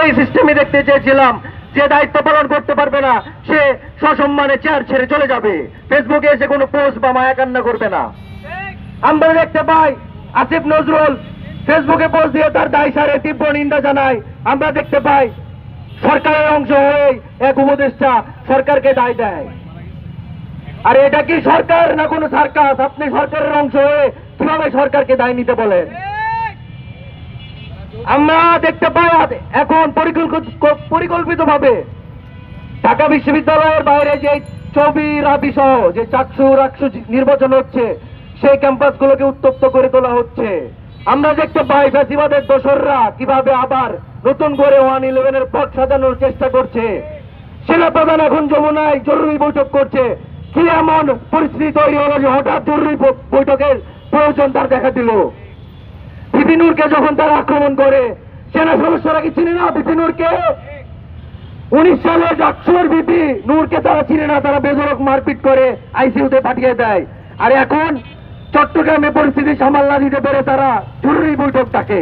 ওই সিস্টেমে দেখতে চেয়েছিলাম। যে দায়িত্ব পালন করতে পারবে না সে সসম্মানে চেয়ার ছেড়ে চলে যাবে, ফেসবুকে এসে কোনো পোস্ট বা মায়া কান্না করবে না। আমরা দেখতে পাই আসিফ নজরুল ফেসবুকে পোস্ট দিয়ে তার দায় সারে তীব্র নিন্দা জানায়। আমরা দেখতে পাই সরকারের অংশ হয়ে এক উপদেষ্টা সরকারকে দায় দেয়। আর এটা কি সরকার না কোনো সার্কাস? আপনি সরকারের অংশ হয়ে কিভাবে সরকারকে দায় নিতে বলেন? আমরা দেখতে পাই এখন পরিকল্পিতভাবে ঢাকা বিশ্ববিদ্যালয়ের বাইরে যে ছবি রাবি সহ যে চাকসু নির্বাচন হচ্ছে সেই ক্যাম্পাসগুলোকে উত্তপ্ত করে তোলা হচ্ছে। আমরা দেখতে পাই ফ্যাসিবাদের দোসররা কিভাবে আবার নতুন করে 111-এর পথ সাজানোর চেষ্টা করছে। সেনাপ্রধান এখন যমুনায় জরুরি বৈঠক করছে। কি এমন পরিস্থিতি তৈরি হলো যে হঠাৎ জরুরি বৈঠকের প্রয়োজন তার দেখা দিল? বিপি নূরকে যখন তারা আক্রমণ করে, সেনা সদস্যরা কি চিনে না বিপি নূরকে? 19 সালে ডাকসুর বিপি নূরকে তারা চিনে না, তারা বেধড়ক মারপিট করে আইসিইউতে পাঠিয়ে দেয়। আর এখন চট্টগ্রামে পরিস্থিতি সামাল না দিতে পেরে তারা জরুরি বৈঠক ডাকে।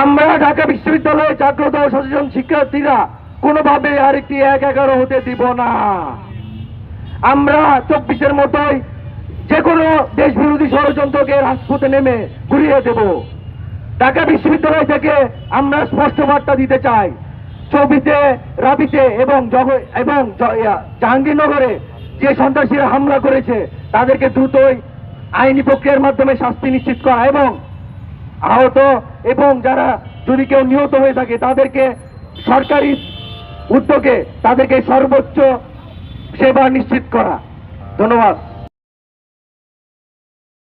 আমরা ঢাকা বিশ্ববিদ্যালয়ে জাগ্রত ও সচেতন শিক্ষার্থীরা কোনোভাবে আরেকটি 1-11 হতে দিব না। আমরা 24-এর মতোই যে কোনো দেশ বিরোধী ষড়যন্ত্রকে রাজপথে নেমে ঘুরিয়ে দেব। ঢাকা বিশ্ববিদ্যালয় থেকে আমরা স্পষ্ট বার্তা দিতে চাই, ছবিতে রাবিতে এবং জাহাঙ্গীরনগরে যে সন্ত্রাসীরা হামলা করেছে তাদেরকে দ্রুতই আইনি প্রক্রিয়ার মাধ্যমে শাস্তি নিশ্চিত করা এবং আহত এবং যারা যদি কেউ নিহত হয়ে থাকে তাদেরকে সরকারি উদ্যোগে তাদেরকে সর্বোচ্চ সেবা নিশ্চিত করা। ধন্যবাদ।